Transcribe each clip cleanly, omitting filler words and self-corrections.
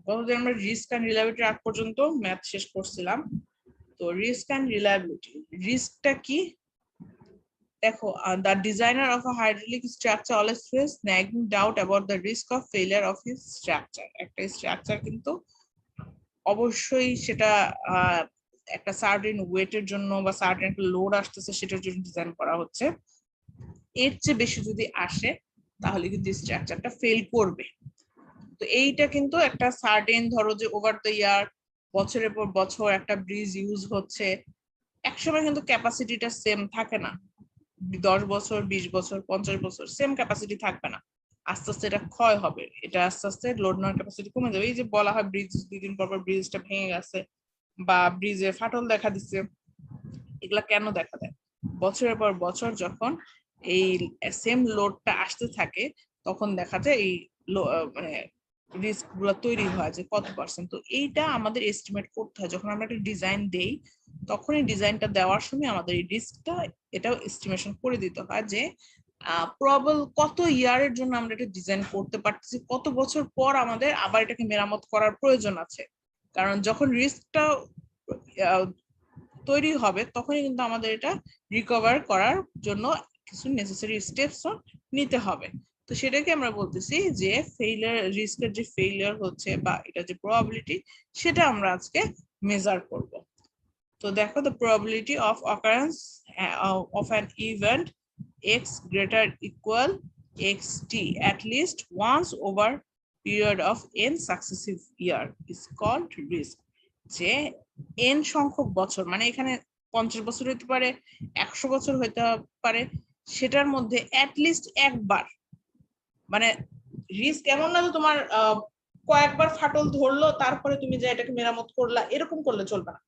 গতদিন আমরা risk and reliability আগ পর্যন্ত ম্যাথ শেষ করছিলাম। তো রিস্ক এন্ড রিলায়েবিলিটি, রিস্কটা কি দেখো, the designer of a hydraulic structure always faces nagging doubt about the risk of failure of his structure. একটা স্ট্রাকচার কিন্তু অবশ্যই সেটা একটা সার্টেন ওয়েটের জন্য বা সার্টেন একটা লোড আসতেছে সেটার জন্য ডিজাইন করা হচ্ছে। এর চেয়ে বেশি যদি আসে তাহলে কিন্তু স্ট্রাকচারটা ফেল করবে। তো এইটা কিন্তু একটা সার্টেন, ধরো যে ওভার দ্য ইয়ার, বছরের পর বছর একটা ব্রিজ ইউজ হচ্ছে, একসময় কিন্তু ক্যাপাসিটিটা সেম থাকে না। 10 বছর, 20 বছর, 50 বছর সেম ক্যাপাসিটি থাকবে না, আস্তে আস্তে এটা ক্ষয় হবে, এটা আস্তে আস্তে লোড নেওয়ার ক্যাপাসিটি কমে যাবে। এই যে বলা হয় ব্রিজ 2 দিন পর পর ব্রিজটা ভেঙে গেছে বা ব্রিজে ফাটল দেখা দিচ্ছে, এগুলা কেন দেখা দেয়? বছরের পর বছর যখন এই সেম লোডটা আসতে থাকে তখন দেখা যায় এই মানে রিস্ক গুলো তৈরি হয় যে কত পার্সেন্ট। তো এইটা আমাদের এস্টিমেট করতে হয় যখন আমরা একটা ডিজাইন দেই, তখন এই ডিজাইনটা দেওয়ার সময় আমাদের এই রিস্কটা এটাও এস্টিমেশন করে দিতে হয় যে প্রবাবল কত ইয়ারের জন্য আমরা এটা ডিজাইন করতে পারতেছি, কত বছর পর আমাদের আবার এটাকে মেরামত করার প্রয়োজন আছে। কারণ যখন রিস্কটা তৈরি হবে তখনই কিন্তু আমাদের এটা রিকভার করার জন্য কিছু নেসেসারি স্টেপস নিতে হবে। তো সেটাকে আমরা বলতেছি যে ফেইলিয়ার, রিস্কের যে ফেইলিয়ার হচ্ছে বা এটা যে প্রবাবিলিটি, সেটা আমরা আজকে মেজার করব। তো দেখো, the probability of occurrence of an event x greater equal xt at least once over period of n successive year is called risk. যে n সংখ্যক বছর, মানে এখানে 50 বছর হতে পারে, 100 বছর হতে পারে, সেটার মধ্যে at least একবার, মানে রিস্ক এমন না যে তোমার কয়েকবার ফাটল ধরলো তারপরে তুমি যে এটাকে মেরামত করলা, এরকম করলে চলবে না।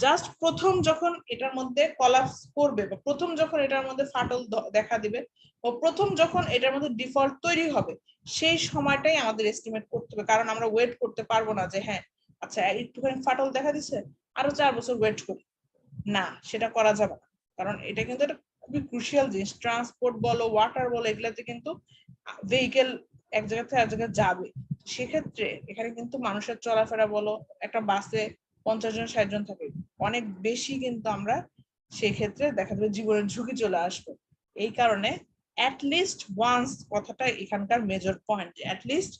জাস্ট প্রথম যখন এটার মধ্যে কলাপস করবে বা প্রথম যখন এটার মধ্যে ফাটল দেখা দিবে ও প্রথম যখন এটার মধ্যে ডিফল্ট তৈরি হবে, সেই সময়টাই আমাদের এস্টিমেট করতে হবে। কারণ আমরা ওয়েট করতে পারবো না যে হ্যাঁ আচ্ছা একটুখানি ফাটল দেখা দিচ্ছে, আরো 4 বছর ওয়েট করি, না, সেটা করা যাবে না। কারণ এটা কিন্তু একটা খুবই ক্রুশিয়াল জিনিস। ট্রান্সপোর্ট বলো, ওয়াটার বলো, এগুলাতে কিন্তু ভেহিকেল এক জায়গা থেকে এক জায়গায় যাবে। সেক্ষেত্রে এখানে কিন্তু মানুষের চলাফেরা বলো, একটা বাসে 50 জন 60 জন থাকে, অনেক বেশি কিন্তু আমরা সেই ক্ষেত্রে দেখা যাবে জীবনের ঝুঁকি চলে আসবে। এই কারণে অ্যাটলিস্ট ওয়ান্স কথাটা এখানকার মেজর পয়েন্ট, অ্যাটলিস্ট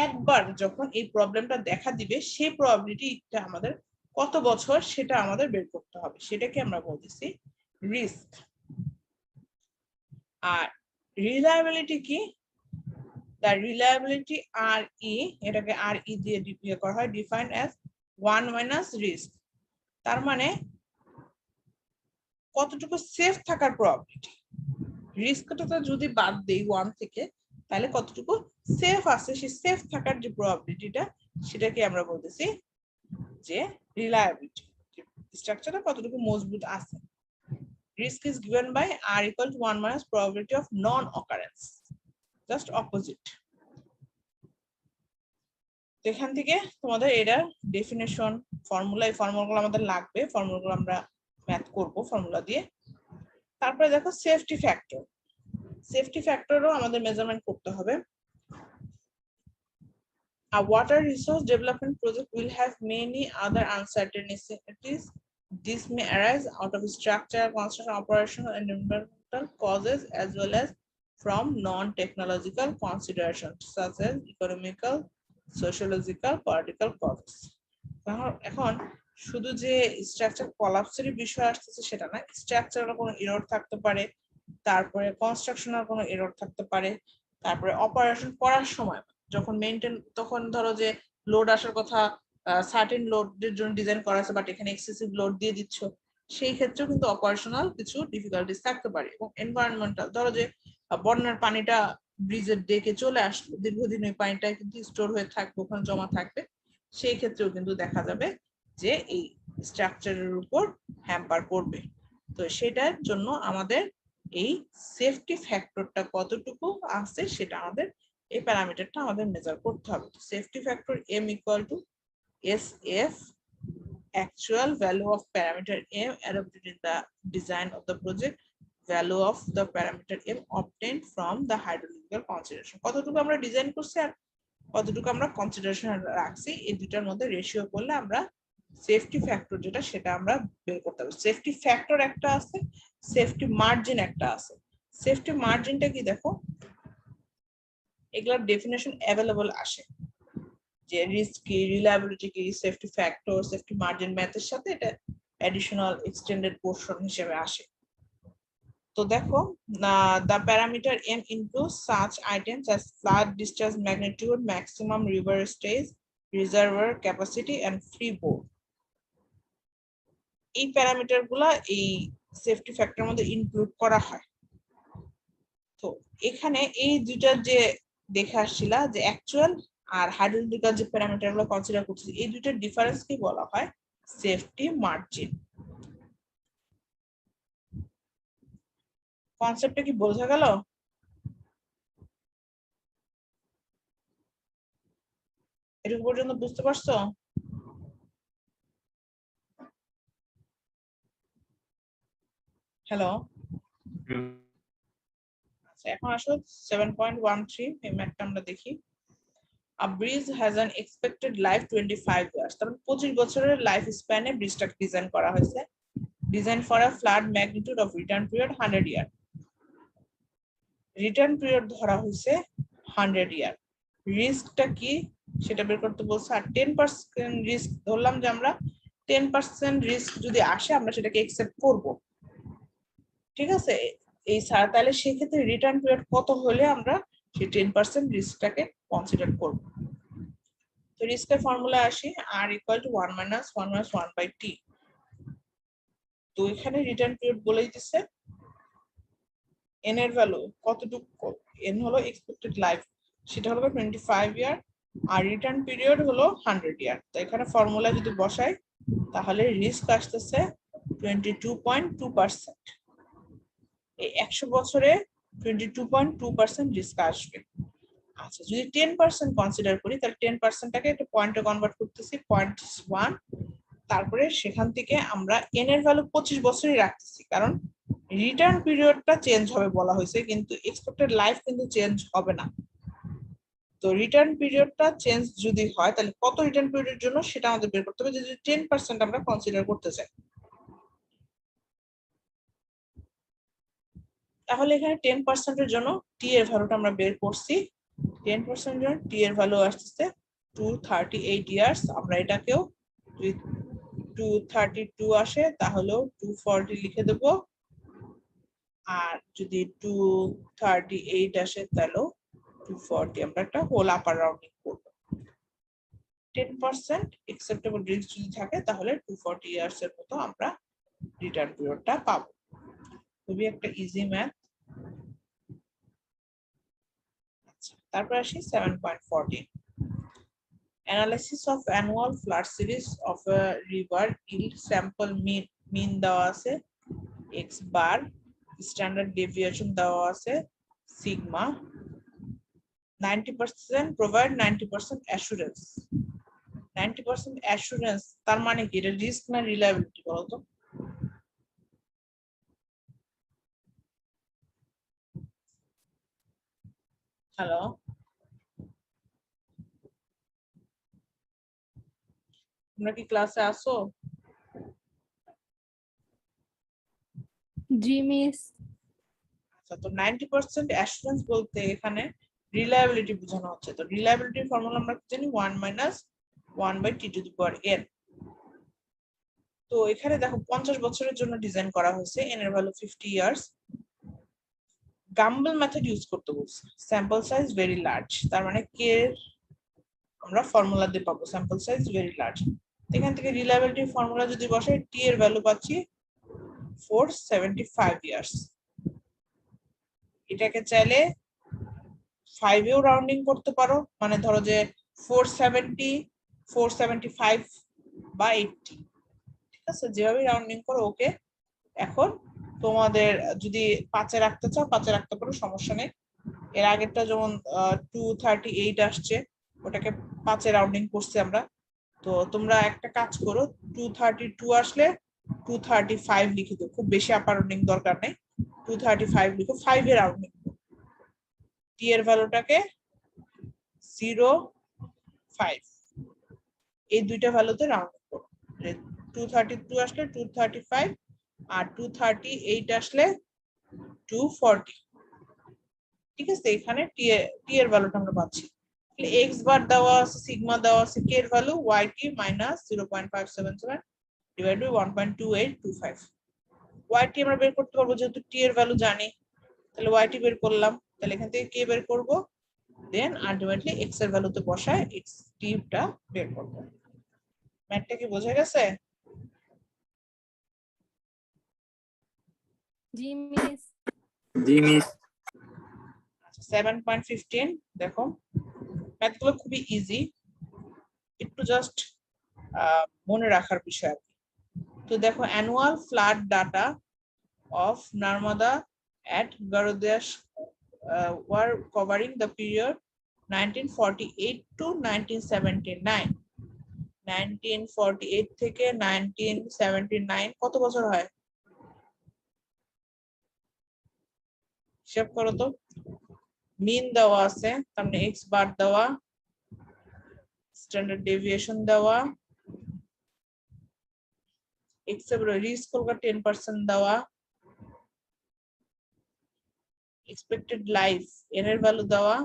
একবার যখন এই প্রবলেমটা দেখা দিবে সেই প্রবাবিলিটিটা আমাদের কত বছর সেটা আমাদের বের করতে হবে, সেটাকে আমরা বলতেছি রিস্ক। আর রিলায়েবিলিটি কি? the reliability RE, এটাকে RE দিয়ে ডিফাইন করা হয়, ডিফাইন্ড অ্যাজ 1 মাইনাস রিস্ক। তার মানে কতটুকু সেফ থাকার প্রবাবিলিটি, রিস্কটা যদি বাদ দেই 1 থেকে, তাহলে কতটুকু সেফ আছে, সেই সেফ থাকার যে প্রবাবিলিটিটা, সেটাকে আমরা বলতেছি যে রিলায়েবিলিটি, স্ট্রাকচারটা কতটুকু মজবুত আছে। Risk is given by R equal to 1 minus probability of non occurrence, just opposite. এখান থেকে তোমাদের এটা ডেফিনেশন, ফর্মুলা, এই ফর্মুলাগুলো আমাদের লাগবে, ফর্মুলাগুলো আমরা ম্যাথ করব ফর্মুলা দিয়ে। তারপরে দেখো সেফটি ফ্যাক্টর, সেফটি ফ্যাক্টরও আমাদের মেজারমেন্ট করতে হবে। A water resource development project will have many other uncertainties. This may arise out of structure, construction, operational and environmental causes as well as from non-technological considerations such as economical, sociological, political causes. এখন শুধু যে structure কোলাপসের বিষয় আসছে সেটা না, স্ট্রাকচারের কোনো error থাকতে পারে, তারপরে কনস্ট্রাকশনের কোনো এরর থাকতে পারে, তারপরে অপারেশন করার সময় যখন মেইনটেইন, তখন ধরো যে লোড আসার কথা, সার্টেন লোডের জন্য ডিজাইন করা আছে বাট এখানে এক্সেসিভ লোড দিয়ে দিচ্ছ, সেই ক্ষেত্রেও কিন্তু অপারেশনাল কিছু ডিফিকাল্টিস থাকতে পারে। এবং এনভায়রনমেন্টাল, ধরো যে বন্যার পানিটা ব্রিজের ডেকে চলে আসলো, দীর্ঘদিন ওই পানিটা কিন্তু স্টোর হয়ে থাকবে, ওখানে জমা থাকবে, সেই ক্ষেত্রেও কিন্তু দেখা যাবে যে এই স্ট্রাকচারের উপর হ্যাম্পার করবে। তো সেটার জন্য আমাদের এই সেফটি ফ্যাক্টরটা কতটুকু আছে সেটা আমাদের, এই প্যারামিটারটা আমাদের মেজার করতে হবে। Safety factor M equal to SF, actual value of parameter M adopted in the design of the project, value of the parameter M obtained from the hydrological consideration। কতটুকু আমরা ডিজাইন করছি আর কতটুকু আমরা কনসিডারেশন রাখছি, এই দুটার মধ্যে রেশিও করলে আমরা সেফটি ফ্যাক্টর যেটা সেটা আমরা বের করতে পারবো। সেফটি ফ্যাক্টর একটা আছে, সেফটি মার্জিন একটা আছে। সেফটি মার্জিনটা কি দেখো, এগুলোর ডেফিনেশন অ্যাভেলেবল আসে যে রিস্ক কি, রিলায়েবিলিটি কি, সেফটি ফ্যাক্টর, সেফটি মার্জিন ম্যাথের সাথে এটা অ্যাডিশনাল এক্সটেন্ডেড পোর্শন হিসেবে আসে। তো দেখো, the parameter m includes such items as flood discharge magnitude, maximum river stage, reservoir capacity and free bore. এই প্যারামিটার গুলা এই সেফটি ফ্যাক্টরের মধ্যে ইনক্লুড করা হয়। তো এখানে এই দুইটা যে দেখে আসছিলা যে অ্যাকচুয়াল আর হাইড্রোলজিক্যাল যে প্যারামিটার গুলো কনসিডার করছি, এই দুইটার ডিফারেন্স কি বলা হয় সেফটি মার্জিন। কনসেপ্টটা কি বোঝা গেল? এটুকু পর্যন্ত বুঝতে পারছো? হ্যালো, আচ্ছা এখন আসো 7.13 এই ম্যাথটা আমরা দেখি। A bridge has an expected life 25 years, তার মানে 25 বছরের লাইফ স্প্যানে ব্রিজটা ডিজাইন করা হয়েছে। Design for a flood magnitude of return period 100 year. Return period ধরা হয়েছে 100 ইয়ার। রিস্কটা কি সেটা বের করতে বলছে, আর 10% রিস্ক ধরলাম যে আমরা 10% রিস্ক যদি আসে আমরা সেটাকে অ্যাকসেপ্ট করব, ঠিক আছে? এই স্যার তাহলে সেক্ষেত্রে রিটার্ন পিরিয়ড কত হলে আমরা সেই 10% রিস্কটাকে কনসিডার করব। তো রিস্কের ফর্মুলা আসি, r equal to 1 minus 1 minus 1 by t। তো এখানে রিটার্ন পিরিয়ড বলেই দিচ্ছে n এর ভ্যালু কতটুকু, n হলো এক্সপেক্টেড লাইফ, সেটা হলো 25 ইয়ার, আর রিটার্ন পিরিয়ড হলো 100 ইয়ার। তো এখানে ফর্মুলা যদি বসাই তাহলে রিস্ক আসতেছে 22.2%। এই 100 বছরে 22.2% রিস্ক আসবে। আচ্ছা যদি 10% কনসিডার করি তাহলে 10%টাকে একটা পয়েন্টে কনভার্ট করতেছি 0.1, তারপরে সেখান থেকে আমরা n এর ভ্যালু 25 বছরই রাখতেছি, কারণ রিটার্ন পিরিয়ডটা চেঞ্জ হবে বলা হয়েছে কিন্তু এক্সপেক্টেড লাইফ কিন্তু চেঞ্জ হবে না। তো রিটার্ন পিরিয়ডটা চেঞ্জ যদি হয় তাহলে কত রিটার্ন পিরিয়ডের জন্য সেটা আমাদের বের করতে হবে, যদি 10% আমরা কনসিডার করতে চাই। তাহলে এখানে 10% এর জন্য টি এর ভ্যালুটা আমরা বের করছি। 10% এর জন্য টি এর ভ্যালু আসছে 238 ইয়ার্স। আমরা এটাকেও যদি 232 আসে তাহলেও 240 লিখে দেব, আর যদি 238 আসে তাহলেও 240 আমরা একটা হোল আপার রাউন্ডিং করব। 10% অ্যাকসেপ্টেবল রিস্ক যদি থাকে তাহলে 240 ইয়ার্স এর মতো আমরা রিটার্ন পিরিয়ডটা পাবো। খুবই একটা ইজি ম্যাথ। আচ্ছা তারপর আসি 7.14, analysis of annual flood series of a river yield sample mean দেওয়া আছে x bar, standard deviation দেওয়া আছে sigma, 90% provide 90% assurance। 90% assurance তার মানে কি, এটা রিস্ক না রিলায়েবিলিটি বলতো? হ্যালো, তোমরা কি ক্লাসে আসো? জি মিস। আচ্ছা তো 90% অ্যাসুরেন্স বলতে এখানে রিলায়েবিলিটি বোঝানো হচ্ছে। তো রিলায়েবিলিটির ফর্মুলা আমরা জানি 1 minus 1 by t to the power n। তো এখানে দেখো 50 বছরের জন্য ডিজাইন করা হয়েছে, n এর ভ্যালু 50 ইয়ার্স। গাম্বল মেথড ইউজ করতে বলছে, স্যাম্পল সাইজ ভেরি লার্জ, তার মানে কে আমরা ফর্মুলা দিয়ে পাবো স্যাম্পল সাইজ ভেরি লার্জ। এখান থেকে রিলায়েবিলিটির ফর্মুলা যদি বসাই টি এর ভ্যালু পাচ্ছি 475 ইয়ার্স। এটাকে চাইলে 5 এও রাউন্ডিং করতে পারো, মানে ধরো যে 470, 475 বা 80, ঠিক আছে? যেভাবে রাউন্ডিং করো ওকে। এখন তোমাদের যদি 5 এ রাখতে চাও 5 এ রাখতে পারো, সমস্যা নেই। এর আগেরটা যেমন 238 আসছে, ওটাকে 5 এ রাউন্ডিং করছি আমরা। তো তোমরা একটা কাজ করো, 232 আসলে 235 লিখে দাও, খুব বেশি আপার রাউন্ডিং দরকার নেই, 235 লিখো, 5 এ রাউন্ডিং। টি এর ভ্যালুটাকে 0 5 এই দুইটা ভ্যালুতে রাউন্ডিং করব 232 আসলে 235 আর 238 আসলে 240 ঠিক আছে এখানে টি এর ভ্যালুটা আমরা পাচ্ছি তাহলে এক্স বার দেওয়া আছে সিগমা দেওয়া আছে কে এর value yt minus 0.577 divide by 1.2825 yt আমরা বের করতে পারবো যেহেতু টি এর ভ্যালু জানি তাহলে yt বের করলাম তাহলে এখান থেকে কে বের করব দেন আলটিমেটলি x এর ভ্যালুতে বসায় x টা বের করব ম্যাথটা কি বোঝা গেছে জি মিস। জি মিস। 7.15 দেখো ম্যাথগুলো খুবই ইজি একটু জাস্ট মনে রাখার বিষয় তো দেখো annual flood data of Narmada at Garudesh were covering the period 1948 to 1979 1948 থেকে 1979 কত বছর হয় হিসাব করো তো মিন দেওয়া আছে তার মানে x বার দেওয়া স্ট্যান্ডার্ড ডেভিয়েশন দেওয়া x এর রিস্ক কলকা 10% দেওয়া expected life n এর ভ্যালু দেওয়া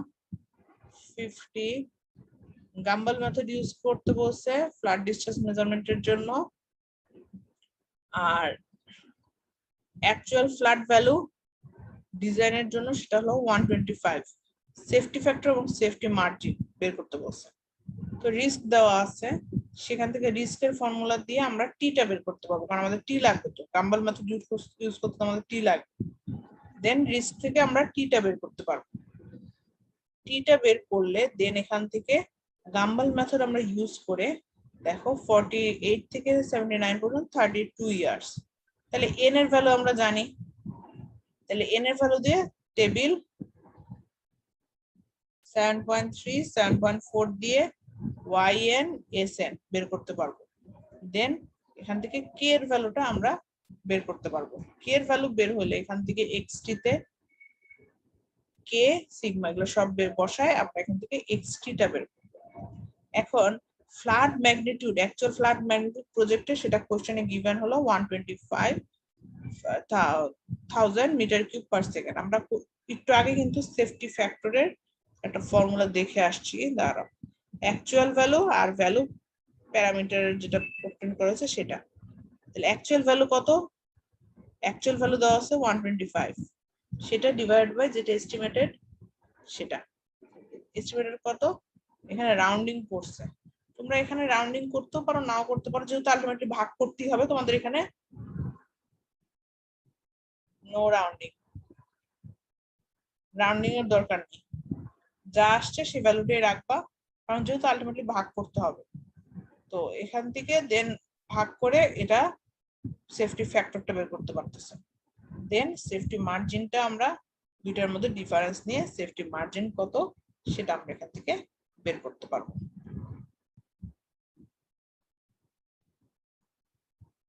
50 গাম্বল মেথড ইউজ করতে বলছে ফ্লাড ডিসচার্জ মেজারমেন্টের জন্য আর অ্যাকচুয়াল ফ্লাড ভ্যালু ডিজাইনের জন্য সেটা হলো 125 সেফটি ফ্যাক্টর এবং সেফটি মার্জিন বের করতে বলছে তো রিস্ক দেওয়া আছে সেখান থেকে রিস্কের ফর্মুলা দিয়ে আমরা টিটা বের করতে পারবো কারণ আমাদের টি লাগবে তো গাম্বল মেথড ইউজ করতে আমাদের টি লাগবে দেন রিস্ক থেকে আমরা টিটা বের করতে পারবো টিটা বের করলে দেন এখান থেকে গাম্বল মেথড আমরা ইউজ করে দেখো 48 থেকে 79 পর্যন্ত 32 ইয়ার্স তাহলে এন এর ভ্যালু আমরা জানি তাহলে এন এর ভ্যালু দিয়ে টেবিল 7.3 7.4 দিয়ে yn sn বের করতে পারবো দেন এখান থেকে কে এর ভ্যালুটা আমরা বের করতে পারবো কে এর ভ্যালু বের হলে এখান থেকে xt তে কে সিগমা এগুলো সব বের বসায় আমরা এখান থেকে xt টা বের করব এখন flood magnitude actual flood magnitude প্রজেক্টে সেটা কোশ্চেনে গিভেন হলো 125,000 মিটার কিউব পার সেকেন্ড আমরা একটু আগে কিন্তু সেফটি ফ্যাক্টরের একটা ফর্মুলা দেখে আসছি দাঁড়াও অ্যাকচুয়াল ভ্যালু আর ভ্যালু প্যারামিটার যেটা অবটেন করেছে সেটা তাহলে অ্যাকচুয়াল ভ্যালু কত অ্যাকচুয়াল ভ্যালু দেওয়া আছে 125 সেটা ডিভাইড বাই যেটা এস্টিমেটেড সেটা এস্টিমেটেড কত এখানে রাউন্ডিং করছে তোমরা এখানে রাউন্ডিং করতেও পারো নাও করতে পারো যেহেতু আলটিমেটলি ভাগ করতেই হবে তোমাদের এখানে নো রাউন্ডিং রাউন্ডিং এর দরকার নেই যা আসছে সেই ভ্যালুটাই রাখবা কারণ যেহেতু আলটিমেটলি ভাগ করতে হবে তো এখান থেকে দেন ভাগ করে এটা সেফটি ফ্যাক্টরটা বের করতে পারতেছে দেন সেফটি মার্জিনটা আমরা দুইটার মধ্যে ডিফারেন্স নিয়ে সেফটি মার্জিন কত সেটা আমরা এখান থেকে বের করতে পারবো